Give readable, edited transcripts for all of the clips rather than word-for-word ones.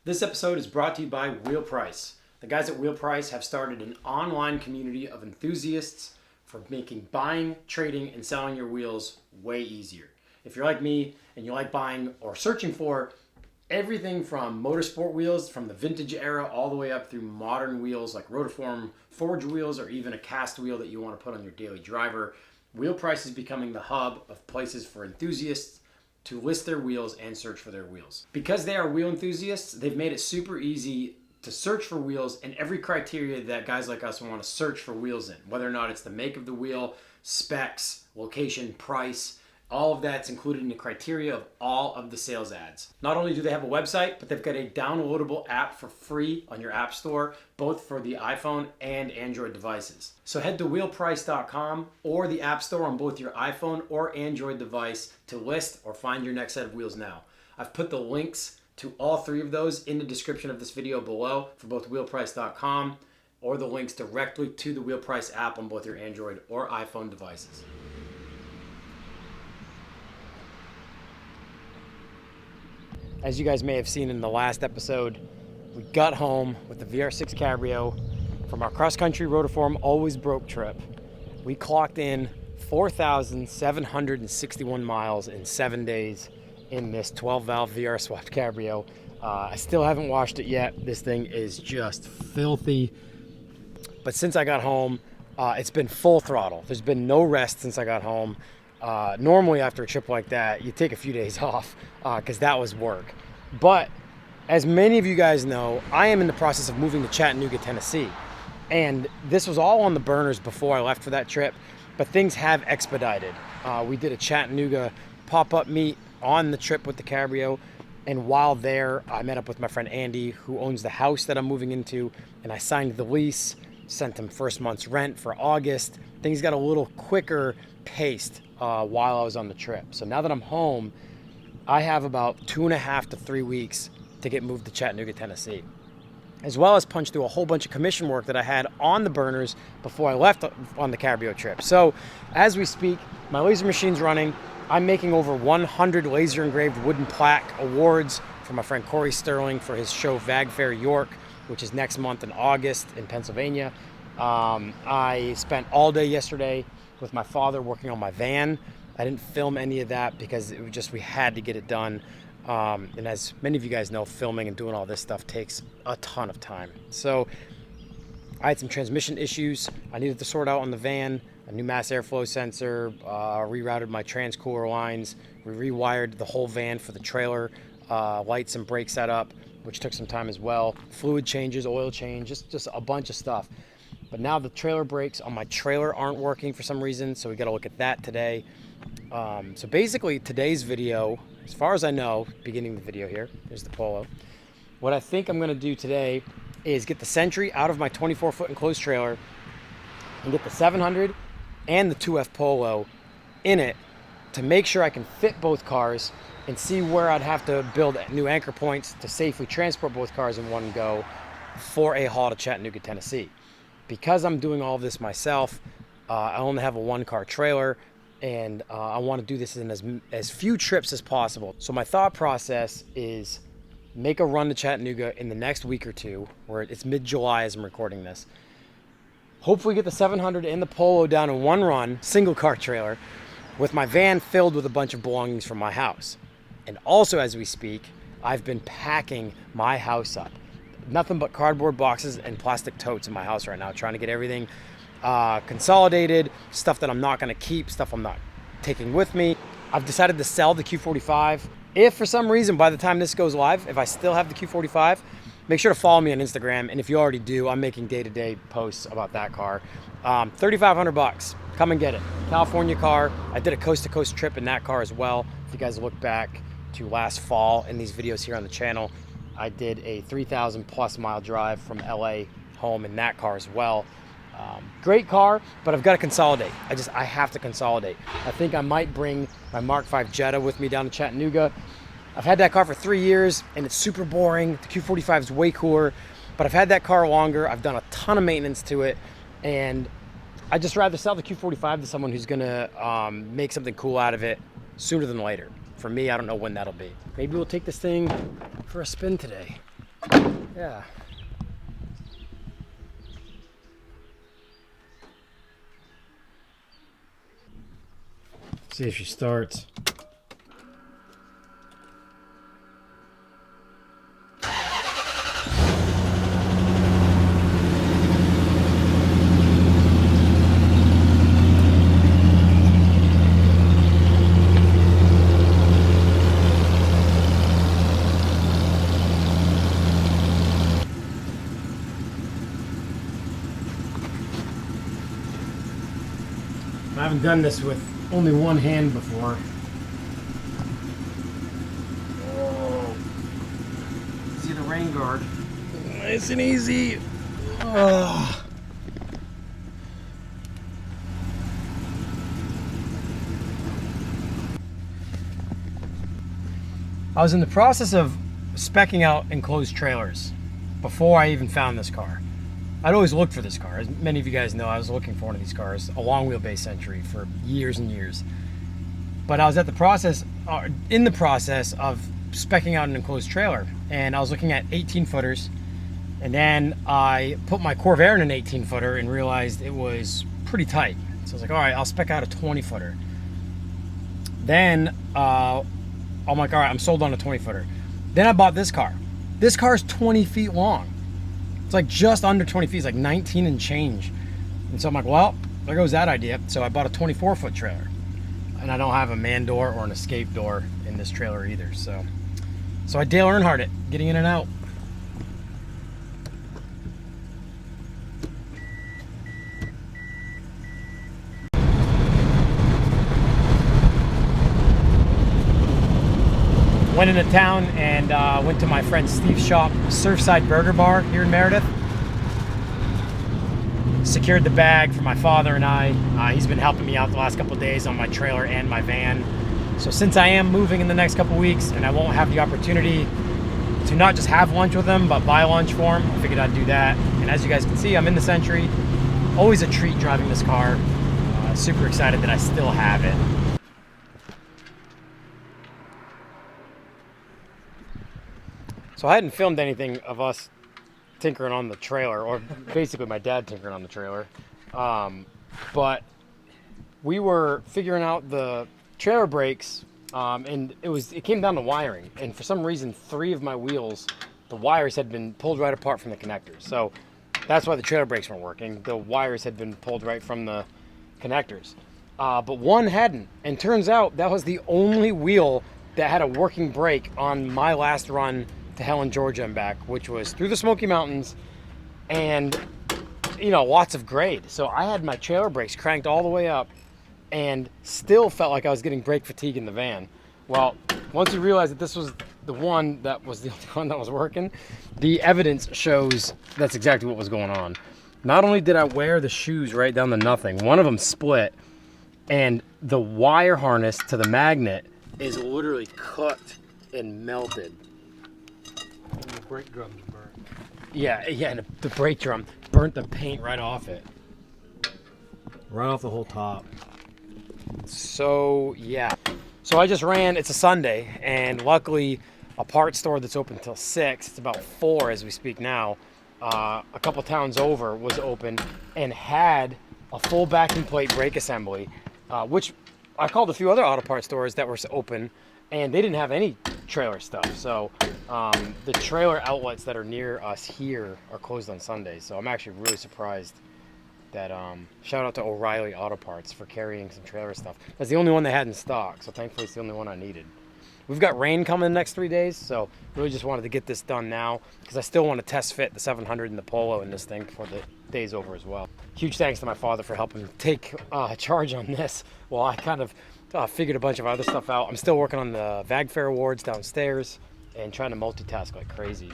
This episode is brought to you by Wheel Price. The guys at Wheel Price have started an online community of enthusiasts for making buying, trading, and selling your wheels way easier. If you're like me and you like buying or searching for everything from motorsport wheels from the vintage era all the way up through modern wheels like rotiform forged wheels or even a cast wheel that you want to put on your daily driver, Wheel Price is becoming the hub of places for enthusiasts to list their wheels and search for their wheels. Because they are wheel enthusiasts, they've made it super easy to search for wheels and every criteria that guys like us want to search for wheels in, whether or not it's the make of the wheel, specs, location, price. All of that's included in the criteria of all of the sales ads. Not only do they have a website, but they've got a downloadable app for free on your app store, both for the iPhone and Android devices. So head to wheelprice.com or the app store on both your iPhone or Android device to list or find your next set of wheels now. I've put the links to all three of those in the description of this video below for both wheelprice.com or the links directly to the Wheel Price app on both your Android or iPhone devices. As you guys may have seen in the last episode, we got home with the VR6 Cabrio from our cross-country rotiform always broke trip. We clocked in 4,761 miles in 7 days in this 12-valve VR swapped Cabrio. I still haven't washed it yet. This thing is just filthy. But since I got home, it's been full throttle. There's been no rest since I got home. Normally after a trip like that, you take a few days off because that was work. But as many of you guys know, I am in the process of moving to Chattanooga, Tennessee. And this was all on the burners before I left for that trip, but things have expedited. We did a Chattanooga pop-up meet on the trip with the Cabrio. And while there, I met up with my friend Andy, who owns the house that I'm moving into, and I signed the lease, sent him first month's rent for August. Things got a little quicker paced while I was on the trip. So now that I'm home, I have about 2.5 to 3 weeks to get moved to Chattanooga, Tennessee, as well as punch through a whole bunch of commission work that I had on the burners before I left on the Cabrio trip. So as we speak, my laser machine's running. I'm making over 100 laser engraved wooden plaque awards for my friend Corey Sterling for his show Vag Fair York, which is next month in August in Pennsylvania. I spent all day yesterday with my father working on my van. I didn't film any of that because it was just, we had to get it done. And as many of you guys know, filming and doing all this stuff takes a ton of time. So I had some transmission issues I needed to sort out on the van, a new mass airflow sensor, rerouted my transcooler lines. We rewired the whole van for the trailer, lights and brake setup, which took some time as well. Fluid changes, oil change, just a bunch of stuff. But now the trailer brakes on my trailer aren't working for some reason, so we got to look at that today. So basically today's video, as far as I know, beginning the video here, here's the Polo. What I think I'm going to do today is get the Sentry out of my 24-foot enclosed trailer and get the 700 and the 2F Polo in it to make sure I can fit both cars and see where I'd have to build new anchor points to safely transport both cars in one go for a haul to Chattanooga, Tennessee. Because I'm doing all of this myself, I only have a one-car trailer, and I want to do this in as few trips as possible. So my thought process is make a run to Chattanooga in the next week or two, where it's mid-July as I'm recording this. Hopefully get the 700 and the Polo down in one run, single-car trailer, with my van filled with a bunch of belongings from my house. And also, as we speak, I've been packing my house up. Nothing but cardboard boxes and plastic totes in my house right now, trying to get everything consolidated, stuff that I'm not going to keep, stuff I'm not taking with me. I've decided to sell the Q45. If for some reason by the time this goes live, if I still have the Q45, make sure to follow me on Instagram. And if you already do, I'm making day-to-day posts about that car. $3,500, come and get it. California car. I did a coast-to-coast trip in that car as well. If you guys look back to last fall in these videos here on the channel, I did a 3,000 plus mile drive from LA home in that car as well. Great car, but I've got to consolidate. I have to consolidate. I think I might bring my Mark V Jetta with me down to Chattanooga. I've had that car for 3 years and it's super boring. The Q45 is way cooler, but I've had that car longer. I've done a ton of maintenance to it, and I'd just rather sell the Q45 to someone who's gonna make something cool out of it sooner than later. For me, I don't know when that'll be. Maybe we'll take this thing for a spin today. Yeah. See if she starts. I haven't done this with only one hand before. Oh. See the rain guard. Nice and easy. Oh. I was in the process of speccing out enclosed trailers before I even found this car. I'd always looked for this car. As many of you guys know, I was looking for one of these cars, a long wheelbase Century, for years and years. But I was in the process of speccing out an enclosed trailer, and I was looking at 18 footers, and then I put my Corvair in an 18 footer and realized it was pretty tight. So I was like, all right, I'll spec out a 20 footer. Then I'm like, all right, I'm sold on a 20 footer. Then I bought this car. This car is 20 feet long. It's like just under 20 feet. It's like 19 and change. And so I'm like, well, there goes that idea. So I bought a 24-foot trailer. And I don't have a man door or an escape door in this trailer either. So I Dale Earnhardt it, getting in and out. Went into town and went to my friend Steve's shop, Surfside Burger Bar here in Meredith. Secured the bag for my father and I. He's been helping me out the last couple of days on my trailer and my van. So since I am moving in the next couple of weeks and I won't have the opportunity to not just have lunch with him, but buy lunch for him, I figured I'd do that. And as you guys can see, I'm in the Century. Always a treat driving this car. Super excited that I still have it. So I hadn't filmed anything of us tinkering on the trailer, or basically my dad tinkering on the trailer. But we were figuring out the trailer brakes, and it came down to wiring. And for some reason, 3 of my wheels, the wires had been pulled right apart from the connectors. So that's why the trailer brakes weren't working. The wires had been pulled right from the connectors. But one hadn't. And turns out that was the only wheel that had a working brake on my last run to Helen, Georgia and back, which was through the Smoky Mountains and, you know, lots of grade. So I had my trailer brakes cranked all the way up and still felt like I was getting brake fatigue in the van. Well, once you realize that this was the one that was the only one that was working, the evidence shows that's exactly what was going on. Not only did I wear the shoes right down to nothing, one of them split, and the wire harness to the magnet is literally cut and melted. And the brake drum's burnt. Yeah, and the brake drum burnt the paint right off it. Right off the whole top. So, yeah. So I just ran, it's a Sunday, and luckily a parts store that's open till 6, it's about 4 as we speak now, a couple towns over was open and had a full backing plate brake assembly, which I called a few other auto parts stores that were open, and they didn't have any trailer stuff. So the trailer outlets that are near us here are closed on Sundays. So I'm actually really surprised that, shout out to O'Reilly Auto Parts for carrying some trailer stuff. That's the only one they had in stock, so thankfully it's the only one I needed. We've got rain coming the next 3 days, so really just wanted to get this done now because I still want to test fit the 700 and the Polo in this thing before the day's over as well. Huge thanks to my father for helping take charge on this while I kind of figured a bunch of other stuff out. I'm still working on the VagFair awards downstairs and trying to multitask like crazy.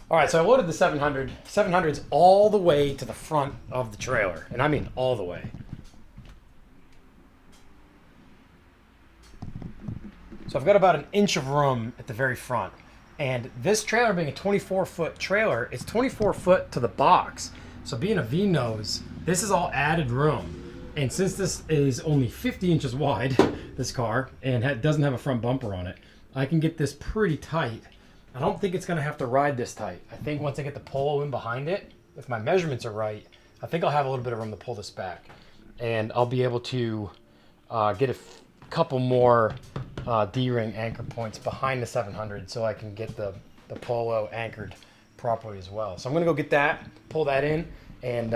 All right, so I loaded the 700. 700's all the way to the front of the trailer, and I mean all the way. So I've got about an inch of room at the very front. And this trailer being a 24-foot trailer, it's 24 foot to the box. So being a V-nose, this is all added room. And since this is only 50 inches wide, this car, and doesn't have a front bumper on it, I can get this pretty tight. I don't think it's gonna have to ride this tight. I think once I get the Polo in behind it, if my measurements are right, I think I'll have a little bit of room to pull this back. And I'll be able to get a couple more D-ring anchor points behind the 700 so I can get the Polo anchored properly as well. So I'm gonna go get that, pull that in, and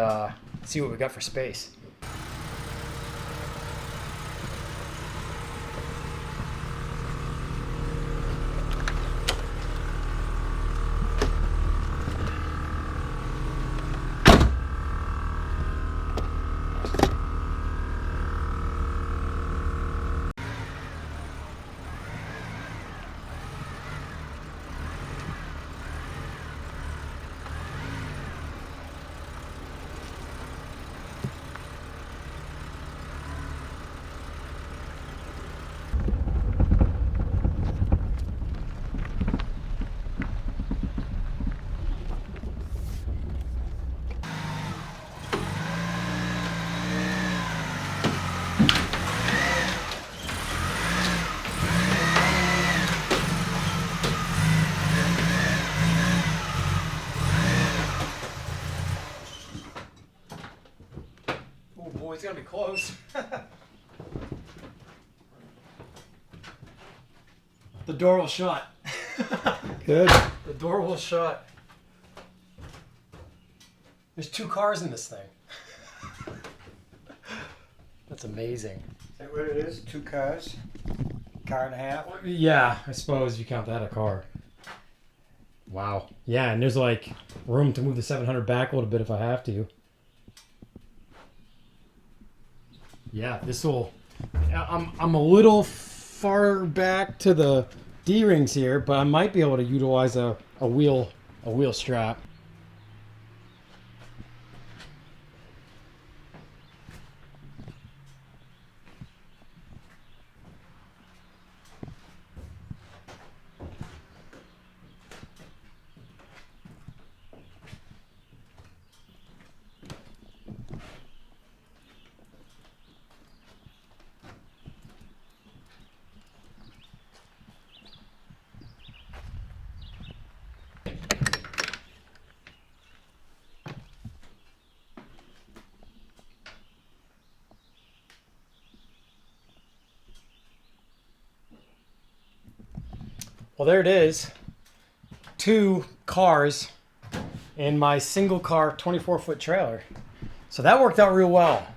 see what we got for space. Oh, it's gonna be close. The door will shut. Good. The door will shut. There's 2 cars in this thing. That's amazing. Is that what it is? 2 cars? Car and a half? Yeah, I suppose you count that a car. Wow. Yeah, and there's like room to move the 700 back a little bit if I have to. Yeah, this will. I'm a little far back to the D-rings here, but I might be able to utilize a wheel strap. Well, there it is. 2 cars in my single car 24-foot trailer. So that worked out real well.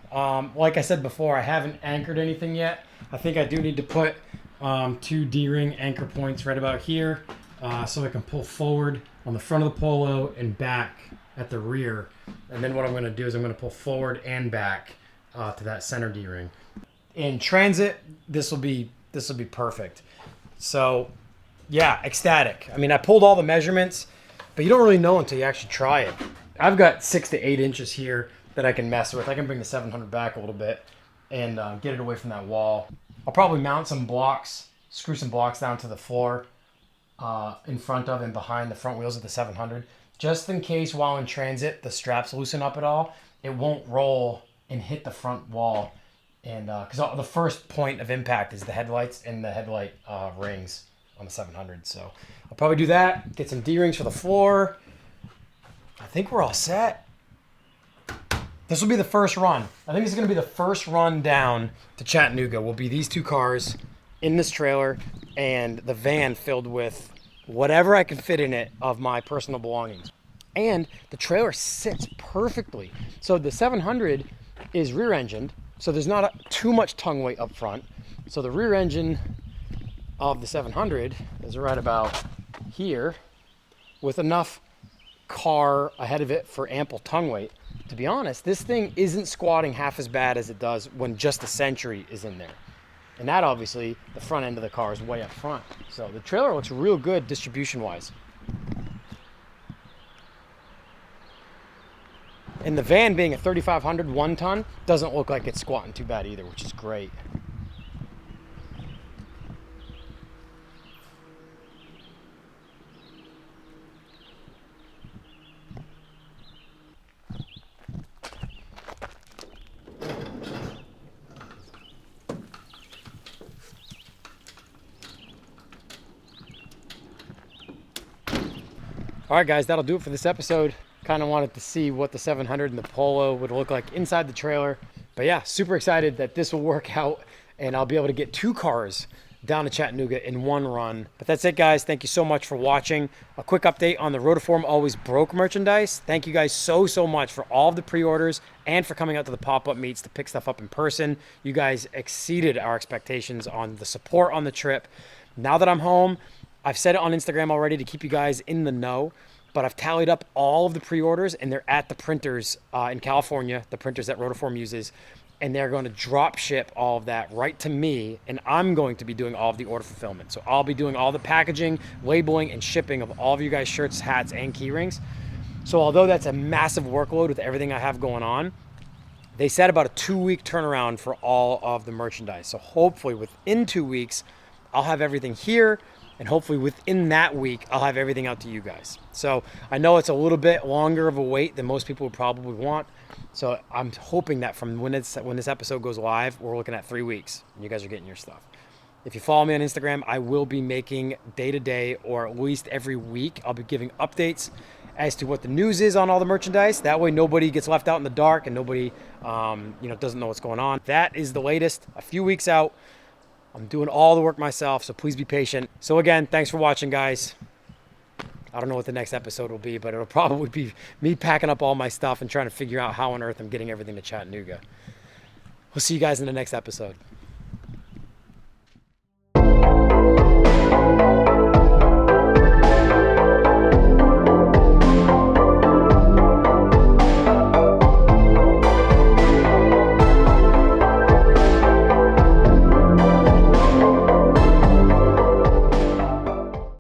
Like I said before, I haven't anchored anything yet. I think I do need to put 2 D-ring anchor points right about here so I can pull forward on the front of the Polo and back at the rear. And then what I'm going to do is I'm going to pull forward and back to that center D-ring. In transit, this will be perfect. So yeah, ecstatic. I mean, I pulled all the measurements, but you don't really know until you actually try it. I've got 6 to 8 inches here that I can mess with. I can bring the 700 back a little bit and get it away from that wall. I'll probably mount some blocks, screw some blocks down to the floor in front of and behind the front wheels of the 700. Just in case while in transit, the straps loosen up at all, it won't roll and hit the front wall. And because the first point of impact is the headlights and the headlight rings on the 700. So I'll probably do that, get some D-rings for the floor. I think we're all set. This will be the first run. I think this is going to be the first run down to Chattanooga. Will be these 2 cars in this trailer and the van filled with whatever I can fit in it of my personal belongings. And the trailer sits perfectly. So the 700 is rear engined, so there's not too much tongue weight up front. So the rear engine of the 700 is right about here with enough car ahead of it for ample tongue weight. To be honest, this thing isn't squatting half as bad as it does when just the Century is in there. And that obviously, the front end of the car is way up front. So the trailer looks real good distribution-wise. And the van being a 3500 1-ton doesn't look like it's squatting too bad either, which is great. All right, guys, that'll do it for this episode. Kind of wanted to see what the 700 and the Polo would look like inside the trailer. But yeah, super excited that this will work out and I'll be able to get 2 cars down to Chattanooga in one run. But that's it, guys. Thank you so much for watching. A quick update on the Rotiform Always Broke merchandise. Thank you guys so much for all of the pre-orders and for coming out to the pop-up meets to pick stuff up in person. You guys exceeded our expectations on the support on the trip. Now that I'm home, I've said it on Instagram already to keep you guys in the know, but I've tallied up all of the pre-orders and they're at the printers in California, the printers that Rotiform uses, and they're going to drop ship all of that right to me, and I'm going to be doing all of the order fulfillment. So I'll be doing all the packaging, labeling, and shipping of all of you guys' shirts, hats, and key rings. So although that's a massive workload with everything I have going on, they said about a 2-week turnaround for all of the merchandise. So hopefully within 2 weeks, I'll have everything here, and hopefully within that week, I'll have everything out to you guys. So I know it's a little bit longer of a wait than most people would probably want. So I'm hoping that from when this episode goes live, we're looking at 3 weeks and you guys are getting your stuff. If you follow me on Instagram, I will be making day-to-day or at least every week, I'll be giving updates as to what the news is on all the merchandise. That way nobody gets left out in the dark and nobody doesn't know what's going on. That is the latest, a few weeks out. I'm doing all the work myself, so please be patient. So again, thanks for watching, guys. I don't know what the next episode will be, but it'll probably be me packing up all my stuff and trying to figure out how on earth I'm getting everything to Chattanooga. We'll see you guys in the next episode.